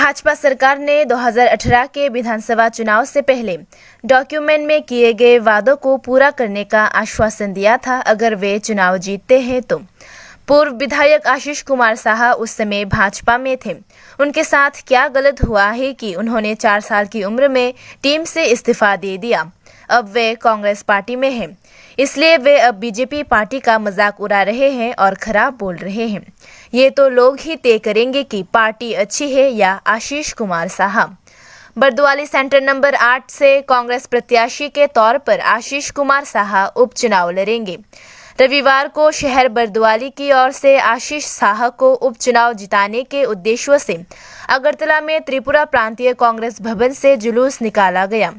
भाजपा सरकार ने 2018 के विधानसभा चुनाव से पहले डॉक्यूमेंट में किए गए वादों को पूरा करने का आश्वासन दिया था अगर वे चुनाव जीतते हैं तो। पूर्व विधायक आशीष कुमार साहा उस समय भाजपा में थे। उनके साथ क्या गलत हुआ है कि उन्होंने 4 साल की उम्र में टीम से इस्तीफा दे दिया। अब वे कांग्रेस पार्टी में हैं, इसलिए वे अब बीजेपी पार्टी का मजाक उड़ा रहे हैं और खराब बोल रहे हैं। ये तो लोग ही तय करेंगे कि पार्टी अच्छी है या आशीष कुमार साहा। बरदवाली सेंटर नंबर 8 से कांग्रेस प्रत्याशी के तौर पर आशीष कुमार साहा उपचुनाव लड़ेंगे। रविवार को शहर बरदवाली की ओर से आशीष साहा को उपचुनाव जिताने के उद्देश्य से अगरतला में त्रिपुरा प्रांतीय कांग्रेस भवन से जुलूस निकाला गया।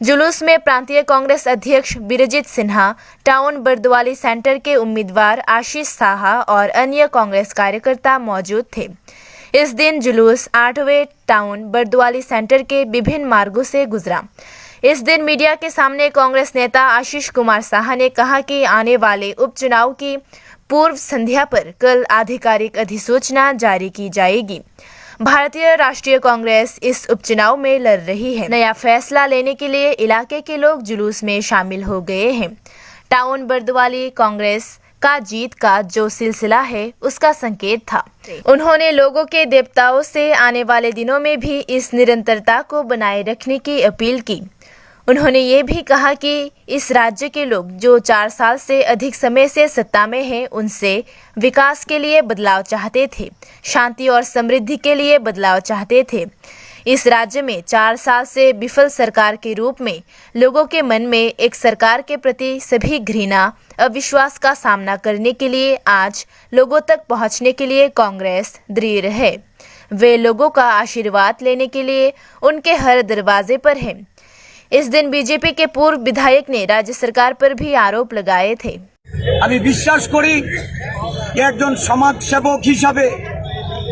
जुलूस में प्रांतीय कांग्रेस अध्यक्ष बिरजित सिन्हा, टाउन बरदवाली सेंटर के उम्मीदवार आशीष साहा और अन्य कांग्रेस कार्यकर्ता मौजूद थे। इस दिन जुलूस 8वें टाउन बरदवाली सेंटर के विभिन्न मार्गों से गुजरा। इस दिन मीडिया के सामने कांग्रेस नेता आशीष कुमार साहा ने कहा कि आने वाले उपचुनाव की पूर्व संध्या पर कल आधिकारिक अधिसूचना जारी की जाएगी। भारतीय राष्ट्रीय कांग्रेस इस उपचुनाव में लड़ रही है। नया फैसला लेने के लिए इलाके के लोग जुलूस में शामिल हो गए हैं। टाउन बरदवाली कांग्रेस का जीत का जो सिलसिला है उसका संकेत था। उन्होंने लोगों के देवताओं से आने वाले दिनों में भी इस निरंतरता को बनाए रखने की अपील की। उन्होंने ये भी कहा कि इस राज्य के लोग जो 4 साल से अधिक समय से सत्ता में हैं, उनसे विकास के लिए बदलाव चाहते थे, शांति और समृद्धि के लिए बदलाव चाहते थे। इस राज्य में 4 साल से विफल सरकार के रूप में लोगों के मन में एक सरकार के प्रति सभी घृणा, अविश्वास का सामना करने के लिए आज लोगों तक पहुंचने के लिए कांग्रेस दृढ़ है। वे लोगों का आशीर्वाद लेने के लिए उनके हर दरवाजे पर हैं। इस दिन बीजेपी के पूर्व विधायक ने राज्य सरकार पर भी आरोप लगाए थे। আমি বিশ্বাস করি একজন সমাজসেবক হিসাবে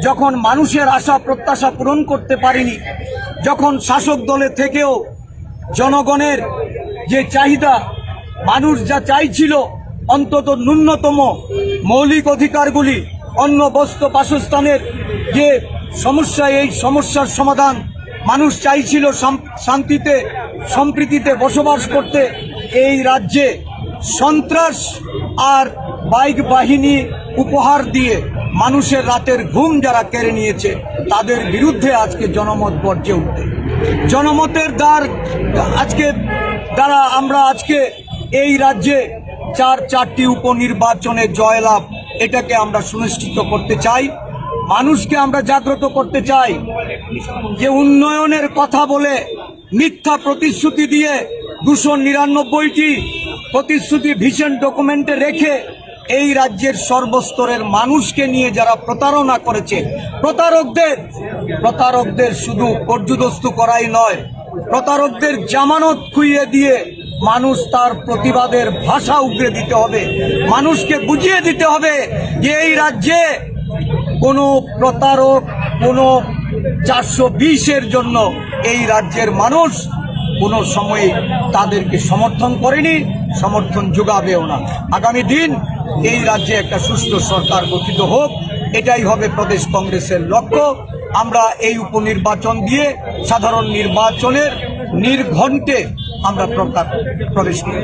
যখন মানুষের আশা প্রত্যাশা পূরণ করতে পারিনি, যখন শাসক দলের থেকেও জনগণের যে চাহিদা, মানুষ যা চাইছিল অন্তত ন্যূনতম মৌলিক অধিকারগুলি, অন্ন বস্ত্র বাসস্থানের যে সমস্যা, এই সমস্যার সমাধান, মানুষ চাইছিল শান্তিতে সম্প্রীতিতে বসবাস করতে, এই রাজ্যে সন্ত্রাস আর বাইক বাহিনী উপহার দিয়ে মানুষের রাতের ঘুম যারা কেড়ে নিয়েছে তাদের বিরুদ্ধে আজকে জনমত গর্জে উঠতে, জনমতের দ্বারা আমরা আজকে এই রাজ্যে 4টি উপনির্বাচনে জয়লাভ, এটাকে আমরা সুনিশ্চিত করতে চাই। মানুষকে আমরা জাগ্রত করতে চাই যে উন্নয়নের কথা বলে মিথ্যা প্রতিশ্রুতি দিয়ে 299টি প্রতিশ্রুতি ভিশন ডকুমেন্টে রেখে এই রাজ্যের সর্বস্তরের মানুষকে নিয়ে যারা প্রতারণা করেছে, প্রতারকদের শুধু পর্যুদস্ত করাই নয়, প্রতারকদের জামানত খুইয়ে দিয়ে মানুষ তার প্রতিবাদের ভাষা উগরে দিতে হবে। মানুষকে বুঝিয়ে দিতে হবে যে এই রাজ্যে কোনো প্রতারক, কোনো 420-এর জন্য এই রাজ্যের মানুষ কোনো সময়ে তাদেরকে সমর্থন করেনি, সমর্থন যোগাবেও না। আগামী দিন এই রাজ্যে একটা সুষ্ঠু সরকার গঠিত হোক, এটাই হবে প্রদেশ কংগ্রেসের লক্ষ্য। আমরা এই উপনির্বাচন দিয়ে সাধারণ নির্বাচনের নির্ঘণ্টে আমরা প্রবেশ করি।